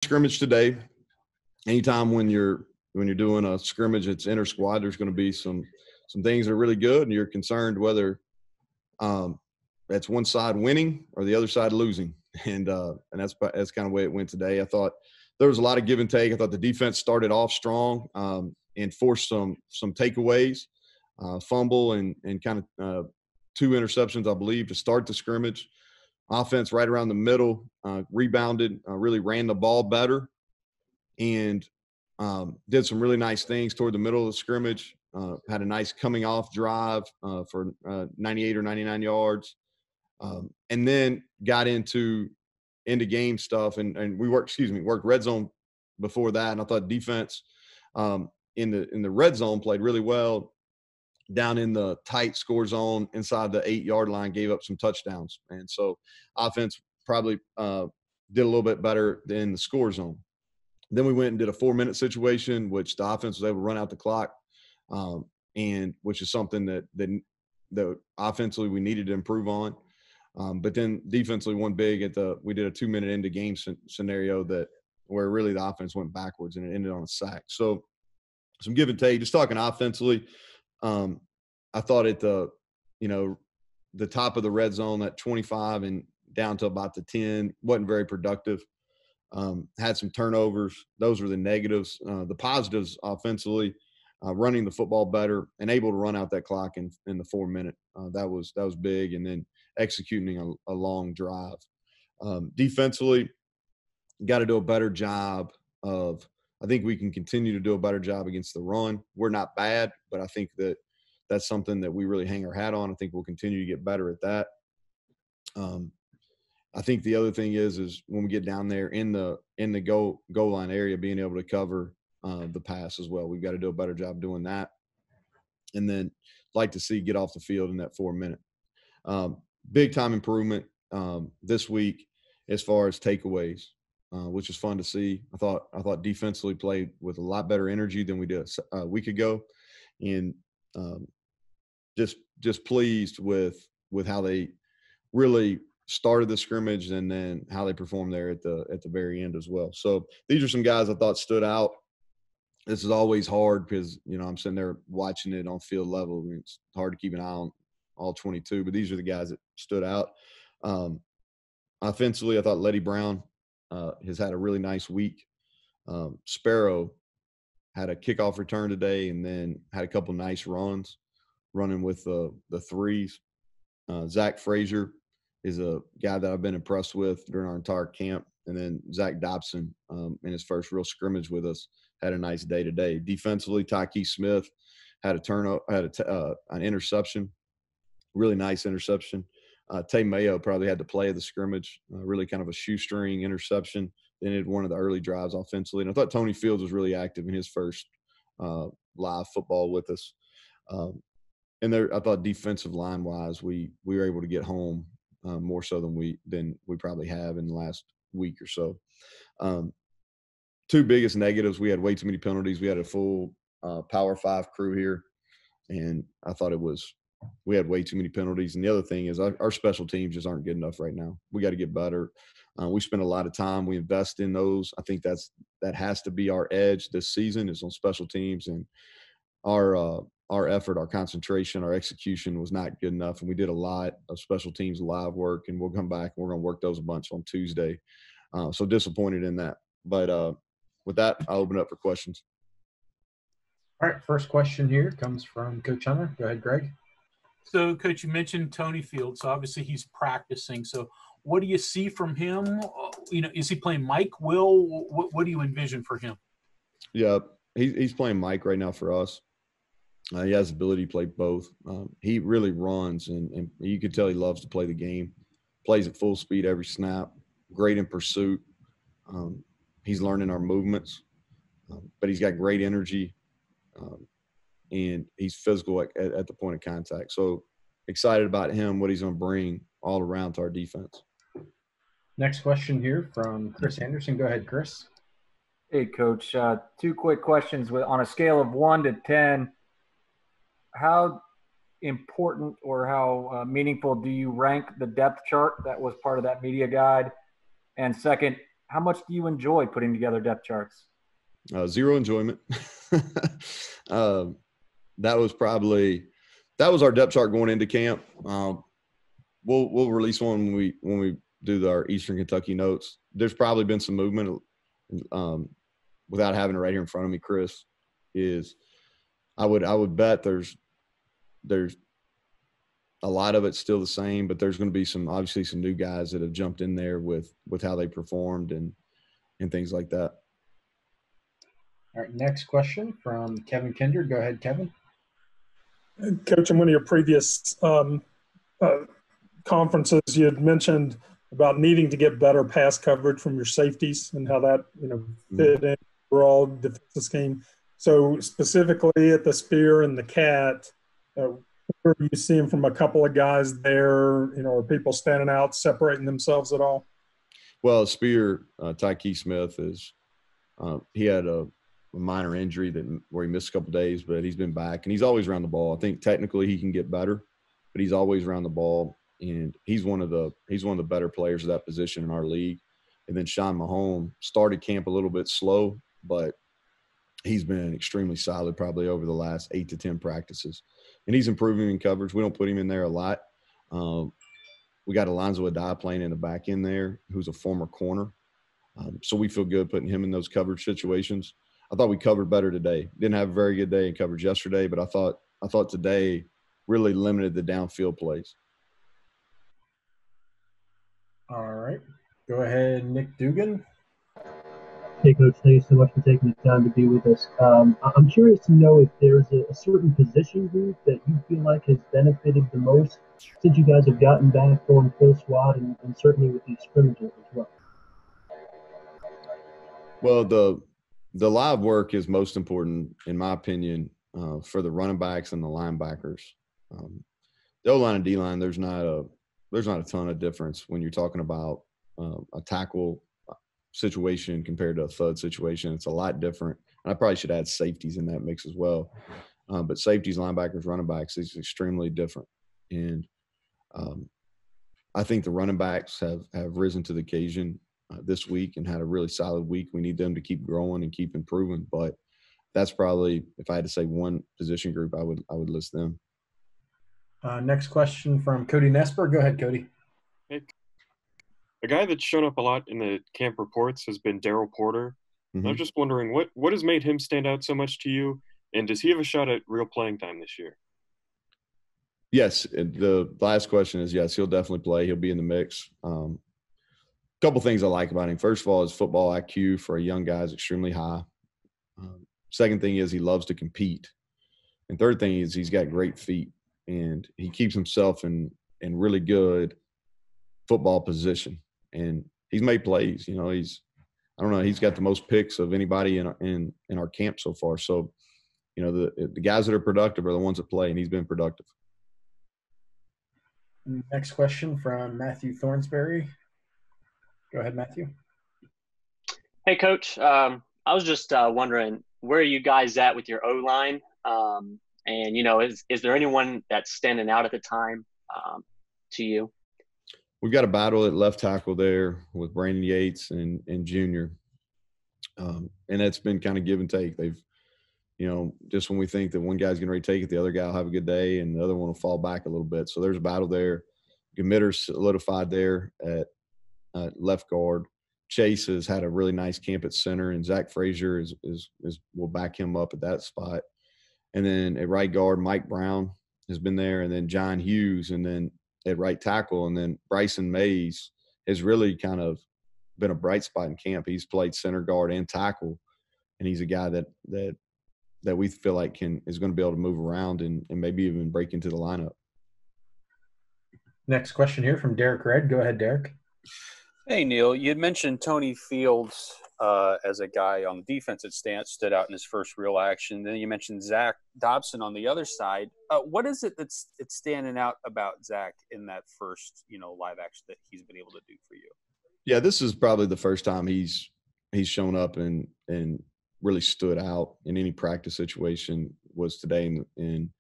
scrimmage today. Anytime when you're doing a scrimmage, it's inter squad. There's going to be some things that are really good, and you're concerned whether that's one side winning or the other side losing, and that's kind of the way it went today. I thought there was a lot of give and take. I thought the defense started off strong and forced some takeaways, fumble and kind of 2 interceptions, I believe, to start the scrimmage. Offense right around the middle, rebounded, really ran the ball better, and did some really nice things toward the middle of the scrimmage. Had a nice coming off drive for 98 or 99 yards, and then got into game stuff. And we worked red zone before that. And I thought defense in the red zone played really well. Down in the tight score zone inside the 8-yard line, gave up some touchdowns. And so offense probably did a little bit better than the score zone. Then we went and did a 4-minute situation, which the offense was able to run out the clock, and which is something that offensively we needed to improve on. But then defensively, we did a 2-minute into game scenario where really the offense went backwards and it ended on a sack. So some give and take. Just talking offensively, I thought at the top of the red zone at 25 and down to about the 10 wasn't very productive. Had some turnovers. Those were the negatives. The positives offensively, running the football better and able to run out that clock in the 4-minute. That was big. And then executing a long drive. Defensively, got to do a better job of – I think we can continue to do a better job against the run. We're not bad, but I think that's something that we really hang our hat on. I think we'll continue to get better at that. I think the other thing is when we get down there in the goal line area, being able to cover the pass as well. We've got to do a better job doing that. And then like to see get off the field in that 4-minute. Big time improvement this week as far as takeaways, which is fun to see. I thought defensively played with a lot better energy than we did a week ago, and just pleased with how they really started the scrimmage and then how they performed there at the very end as well. So these are some guys I thought stood out. This is always hard because, I'm sitting there watching it on field level. It's hard to keep an eye on all 22, but these are the guys that stood out. Offensively, I thought Letty Brown has had a really nice week. Sparrow had a kickoff return today and then had a couple nice runs, running with the threes. Zach Frazier is a guy that I've been impressed with during our entire camp. And then Zach Dobson, in his first real scrimmage with us, had a nice day today. Defensively, Tyke Smith had an interception, really nice interception. Tay Mayo probably had the play of the scrimmage, really kind of a shoestring interception. Then had one of the early drives offensively. And I thought Tony Fields was really active in his first live football with us. And there, I thought defensive line wise, we were able to get home more so than we probably have in the last week or so. 2 biggest negatives: we had way too many penalties. We had a full Power 5 crew here, and I thought we had way too many penalties. And the other thing is our special teams just aren't good enough right now. We got to get better. We spend a lot of time. We invest in those. I think that has to be our edge this season is on special teams, and our effort, our concentration, our execution was not good enough. And we did a lot of special teams live work, and we'll come back and we're going to work those a bunch on Tuesday. So disappointed in that. But with that, I'll open it up for questions. All right. First question here comes from Coach Hunter. Go ahead, Greg. So, Coach, you mentioned Tony Fields. So obviously he's practicing. So what do you see from him? Is he playing Mike, Will? What do you envision for him? Yeah, he's playing Mike right now for us. He has the ability to play both. He really runs, and you could tell he loves to play the game. Plays at full speed every snap. Great in pursuit. He's learning our movements, but he's got great energy, and he's physical at the point of contact. So excited about him, what he's going to bring all around to our defense. Next question here from Chris Anderson. Go ahead, Chris. Hey, Coach. 2 quick questions. On a scale of 1 to 10, how important or how meaningful do you rank the depth chart that was part of that media guide? And second, how much do you enjoy putting together depth charts? Zero enjoyment. That was our depth chart going into camp. We'll release one when we do our Eastern Kentucky notes. There's probably been some movement without having it right here in front of me. Chris, I would bet there's a lot of it's still the same, but there's going to be obviously some new guys that have jumped in there with how they performed and things like that. All right, next question from Kevin Kinder. Go ahead, Kevin. Coach, in one of your previous conferences, you had mentioned about needing to get better pass coverage from your safeties and how that fit in overall defensive scheme. So specifically at the Spear and the Cat, where are you seeing from a couple of guys there? Are people standing out, separating themselves at all? Well, Spear, Tyke Smith he had a minor injury where he missed a couple days, but he's been back and he's always around the ball. I think technically he can get better, but he's always around the ball, and he's one of the better players of that position in our league. And then Sean Mahone started camp a little bit slow, but he's been extremely solid probably over the last 8 to 10 practices, and he's improving in coverage. We don't put him in there a lot. We got Alonzo Adai playing in the back end there, who's a former corner. So we feel good putting him in those coverage situations. I thought we covered better today. Didn't have a very good day in coverage yesterday, but I thought today really limited the downfield plays. All right. Go ahead, Nick Dugan. Hey, Coach, thank you so much for taking the time to be with us. I'm curious to know if there's a certain position group that you feel like has benefited the most since you guys have gotten back going full squad and certainly with these scrimmages as well. Well, the live work is most important, in my opinion, for the running backs and the linebackers. The O-line and D-line, there's not a ton of difference when you're talking about a tackle situation compared to a thud situation. It's a lot different. And I probably should add safeties in that mix as well. But safeties, linebackers, running backs is extremely different. And I think the running backs have risen to the occasion this week and had a really solid week. We need them to keep growing and keep improving. But that's probably, if I had to say one position group, I would list them. Next question from Cody Nesper. Go ahead, Cody. Hey. A guy that's shown up a lot in the camp reports has been Darryl Porter. Mm-hmm. I was just wondering what has made him stand out so much to you, and does he have a shot at real playing time this year? Yes. The last question is yes, he'll definitely play. He'll be in the mix. Couple things I like about him. First of all, his football IQ for a young guy is extremely high. Second thing is he loves to compete. And third thing is he's got great feet, and he keeps himself in really good football position. And he's made plays. He's got the most picks of anybody in our camp so far. So, the guys that are productive are the ones that play, and he's been productive. Next question from Matthew Thornsberry. Go ahead, Matthew. Hey, Coach. I was just wondering, where are you guys at with your O-line? And, is there anyone that's standing out at the time to you? We've got a battle at left tackle there with Brandon Yates and Junior. And it's been kind of give and take. They've, just when we think that one guy's going to ready to take it, the other guy will have a good day and the other one will fall back a little bit. So there's a battle there. Gmitter's solidified there at left guard. Chase has had a really nice camp at center, and Zach Frazier will back him up at that spot. And then at right guard, Mike Brown has been there, and then John Hughes, and then at right tackle, and then Bryson Mays has really kind of been a bright spot in camp. He's played center guard and tackle, and he's a guy that we feel like is going to be able to move around and maybe even break into the lineup. Next question here from Derek Red. Go ahead, Derek. Hey, Neal, you had mentioned Tony Fields as a guy on the defensive stance stood out in his first real action. Then you mentioned Zach Dobson on the other side. What is it that's standing out about Zach in that first, live action that he's been able to do for you? Yeah, this is probably the first time he's shown up and really stood out in any practice situation was today, and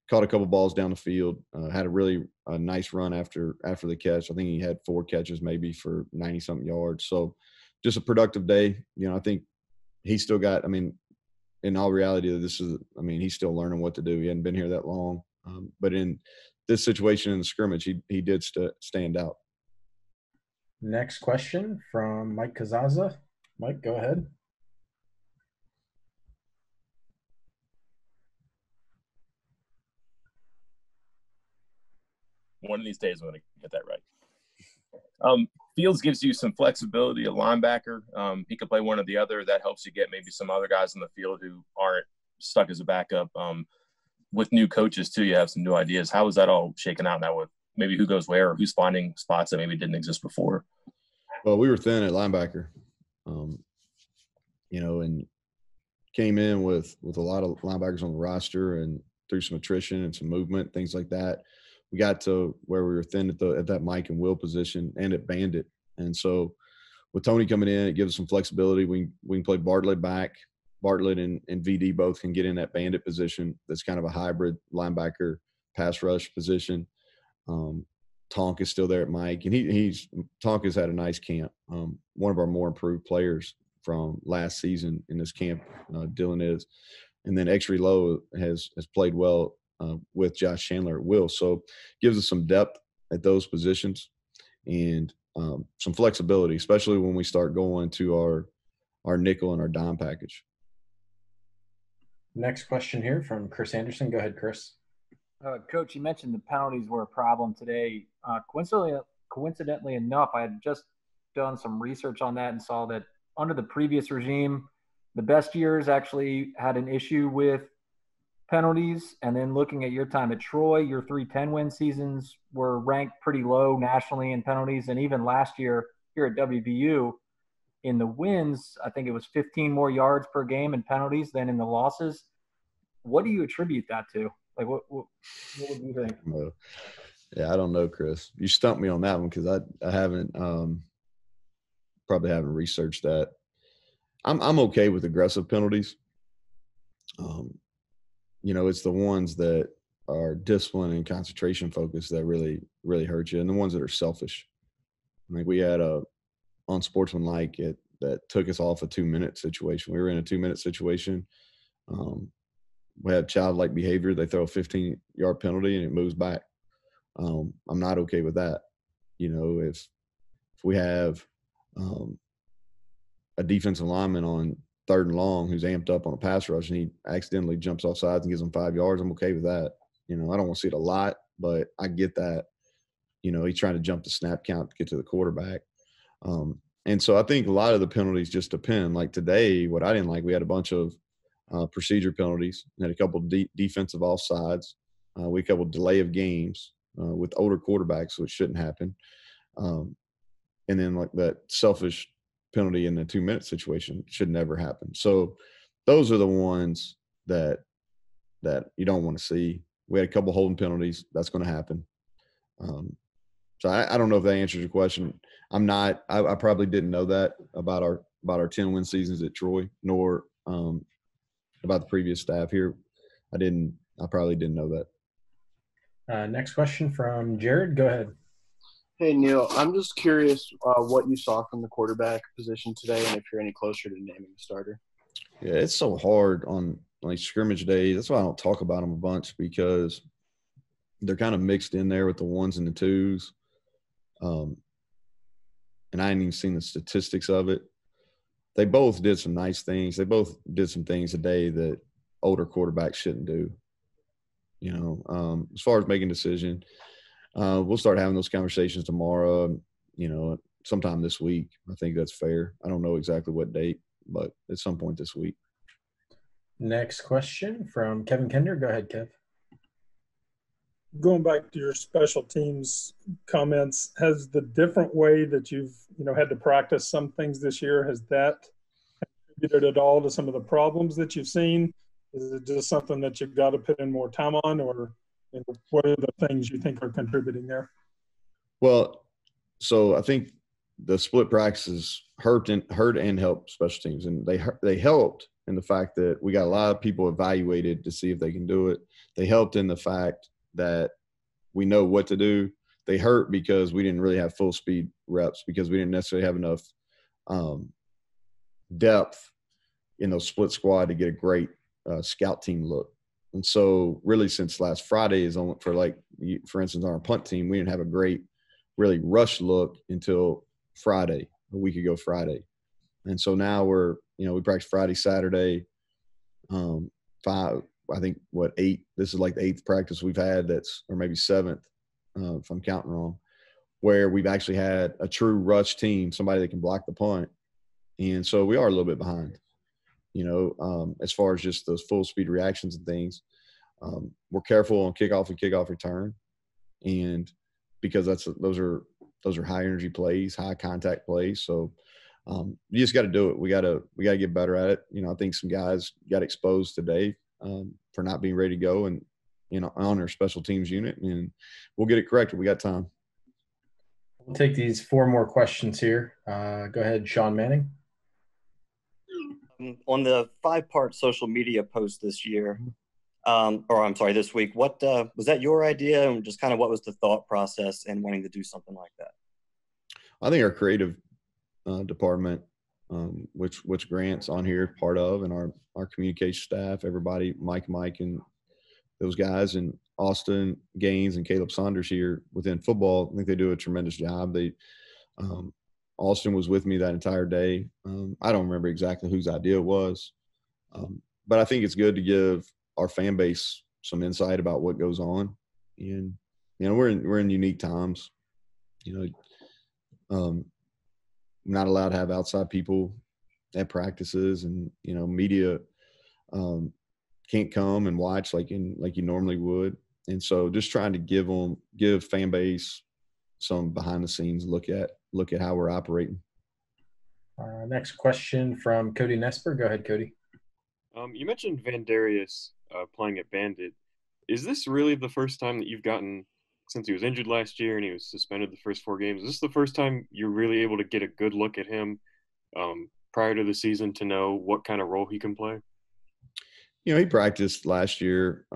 caught a couple balls down the field, had a really nice run after the catch. I think he had 4 catches maybe for 90-something yards. So just a productive day. I think he's still got. I mean, in all reality, he's still learning what to do. He hadn't been here that long, but in this situation in the scrimmage, he did stand out. Next question from Mike Kazaza. Mike, go ahead. One of these days, I'm going to get that right. Fields gives you some flexibility, a linebacker. He could play one or the other. That helps you get maybe some other guys on the field who aren't stuck as a backup. With new coaches, too, you have some new ideas. How is that all shaken out now with maybe who goes where or who's finding spots that maybe didn't exist before? Well, we were thin at linebacker, and came in with a lot of linebackers on the roster and through some attrition and some movement, things like that. We got to where we were thin at that Mike and Will position and at Bandit. And so with Tony coming in, it gives us some flexibility. We can play Bartlett back. Bartlett and VD both can get in that Bandit position. That's kind of a hybrid linebacker pass rush position. Tonk is still there at Mike, and Tonk has had a nice camp. One of our more improved players from last season in this camp, Dylan is. And then X-Ray Lowe has played well with Josh Chandler at will. So gives us some depth at those positions and some flexibility, especially when we start going to our nickel and our dime package. Next question here from Chris Anderson. Go ahead, Chris. Coach, you mentioned the penalties were a problem today. Coincidentally enough, I had just done some research on that and saw that under the previous regime, the best years actually had an issue with penalties. And then looking at your time at Troy, your 3 10-win seasons were ranked pretty low nationally in penalties. And even last year here at WVU, in the wins, I think it was 15 more yards per game in penalties than in the losses. What do you attribute that to? Like, what would you think? Yeah, I don't know, Chris. You stumped me on that one because I haven't probably haven't researched that. I'm okay with aggressive penalties. It's the ones that are discipline and concentration focused that really, really hurt you, and the ones that are selfish. I think we had a unsportsmanlike that took us off a 2-minute situation. We were in a 2-minute situation. We had childlike behavior. They throw a 15-yard penalty and it moves back. I'm not okay with that. If we have a defensive lineman on 3rd and long who's amped up on a pass rush and he accidentally jumps off sides and gives them 5 yards, I'm okay with that. I don't want to see it a lot, but I get that. He's trying to jump the snap count to get to the quarterback. And so I think a lot of the penalties just depend. Like today, what I didn't like, we had a bunch of procedure penalties, had a couple of defensive offsides, we had a couple of delay of games with older quarterbacks, which shouldn't happen. And then like that selfish penalty in the 2-minute situation should never happen. So those are the ones that you don't want to see. We had a couple holding penalties. That's going to happen. So I don't know if that answers your question. I probably didn't know that about our 10-win seasons at Troy, nor about the previous staff here. I probably didn't know that. Next question from Jared. Go ahead. Hey, Neal, I'm just curious what you saw from the quarterback position today and if you're any closer to naming a starter. Yeah, it's so hard on like scrimmage days. That's why I don't talk about them a bunch, because they're kind of mixed in there with the 1s and the 2s. And I hadn't even seen the statistics of it. They both did some nice things. They both did some things today that older quarterbacks shouldn't do. As far as making a decision, we'll start having those conversations tomorrow, sometime this week. I think that's fair. I don't know exactly what date, but at some point this week. Next question from Kevin Kender. Go ahead, Kev. Going back to your special teams comments, has the different way that you've had to practice some things this year, has that contributed at all to some of the problems that you've seen? Is it just something that you've got to put in more time on, or what are the things you think are contributing there? Well, so I think the split practices hurt and helped special teams, and they helped in the fact that we got a lot of people evaluated to see if they can do it. They helped in the fact that we know what to do. They hurt because we didn't really have full speed reps, because we didn't necessarily have enough depth in those split squad to get a great scout team look. And so really since last Friday is on for instance, on our punt team, we didn't have a great really rush look until Friday, a week ago Friday. And so now we practice Friday, Saturday, 8, this is like the 8th practice we've had or maybe 7th, if I'm counting wrong, where we've actually had a true rush team, somebody that can block the punt. And so we are a little bit behind, as far as just those full speed reactions and things. We're careful on kickoff and kickoff return. And because those are high energy plays, high contact plays. So you just got to do it. We got to get better at it. I think some guys got exposed today for not being ready to go and, on our special teams unit, and we'll get it corrected. We got time. We'll take these 4 more questions here. Go ahead, Sean Manning. On the 5-part social media post this year, this week, what was that your idea, and just kind of what was the thought process in wanting to do something like that? I think our creative department, which Grant's on here part of, and our communication staff, everybody, Mike and those guys, and Austin Gaines and Caleb Saunders here within football, I think they do a tremendous job. Austin was with me that entire day. I don't remember exactly whose idea it was, but I think it's good to give our fan base some insight about what goes on. And we're in unique times. Not allowed to have outside people at practices, and media can't come and watch like you normally would. And so just trying to give fan base some behind the scenes look at how we're operating. Next question from Cody Nesper. Go ahead, Cody. You mentioned Vandarius playing at Bandit. Is this really the first time that you've gotten, since he was injured last year and he was suspended the first 4 games, is this the first time you're really able to get a good look at him prior to the season to know what kind of role he can play? He practiced last year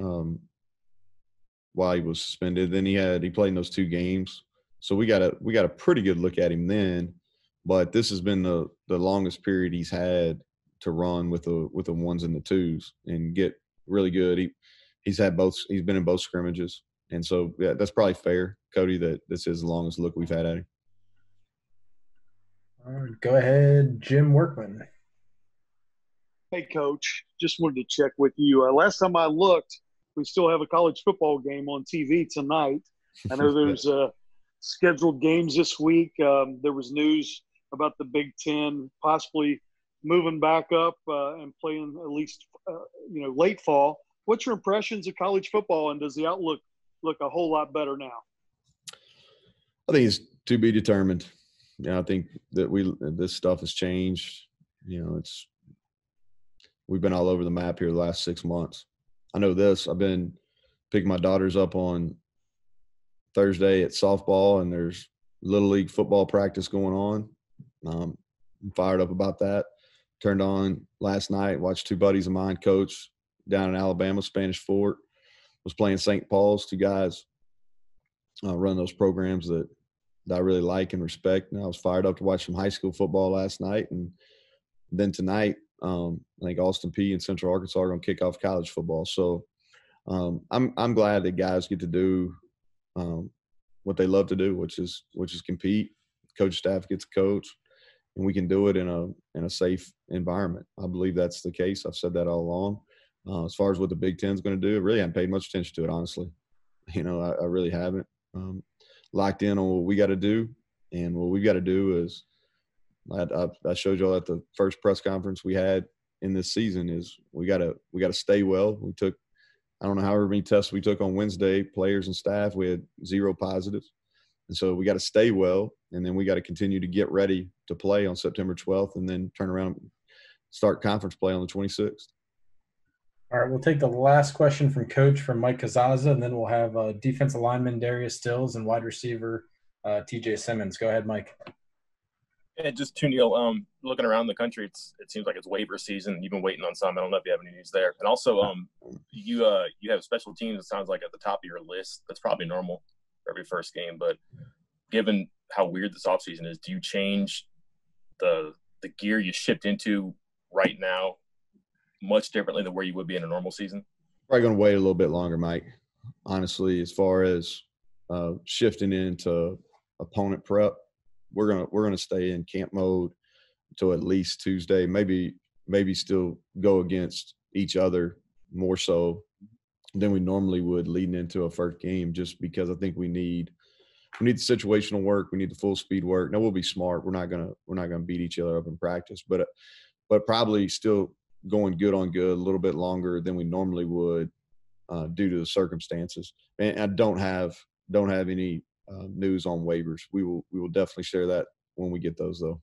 while he was suspended. Then he played in those 2 games. So we got a pretty good look at him then, but this has been the longest period he's had to run with the 1s and the 2s and get really good. He's been in both scrimmages. And so, yeah, that's probably fair, Cody, that this is the longest look we've had at him. All right, go ahead, Jim Workman. Hey, Coach. Just wanted to check with you. Last time I looked, we still have a college football game on TV tonight. I know there's scheduled games this week. There was news about the Big Ten possibly moving back up and playing at least, late fall. What's your impressions of college football, and does the outlook look a whole lot better now? I think it's to be determined. I think that this stuff has changed. We've been all over the map here the last 6 months. I know this. I've been picking my daughters up on Thursday at softball, and there's Little League football practice going on. I'm fired up about that. Turned on last night, watched 2 buddies of mine coach down in Alabama, Spanish Fort. Was playing St. Paul's, 2 guys run those programs that I really like and respect. And I was fired up to watch some high school football last night. And then tonight, I think Austin Peay and Central Arkansas are going to kick off college football. So I'm glad that guys get to do what they love to do, which is compete. Coach staff gets to coach, and we can do it in a safe environment. I believe that's the case. I've said that all along. As far as what the Big Ten is going to do, I really haven't paid much attention to it, honestly. I really haven't. Locked in on what we got to do, and what we got to do is I showed y'all at the first press conference we had in this season is we got to stay well. We took, I don't know however many tests we took on Wednesday, players and staff. We had 0 positives, and so we got to stay well, and then we got to continue to get ready to play on September 12th, and then turn around and start conference play on the 26th. All right, we'll take the last question from Coach from Mike Kazaza, and then we'll have defensive lineman Darius Stills and wide receiver TJ Simmons. Go ahead, Mike. Yeah, just to Neal, looking around the country, it seems like it's waiver season. You've been waiting on some. I don't know if you have any news there. And also, you have special teams, it sounds like, at the top of your list. That's probably normal for every first game. But given how weird this offseason is, do you change the the gear you shipped into right now much differently than where you would be in a normal season? Probably going to wait a little bit longer, Mike. Honestly, as far as shifting into opponent prep, we're gonna stay in camp mode until at least Tuesday. Maybe still go against each other more so than we normally would leading into a first game, just because I think we need the situational work. We need the full speed work. Now we'll be smart. We're not gonna beat each other up in practice, but probably still going good on good a little bit longer than we normally would due to the circumstances. And I don't have any news on waivers. We will definitely share that when we get those though.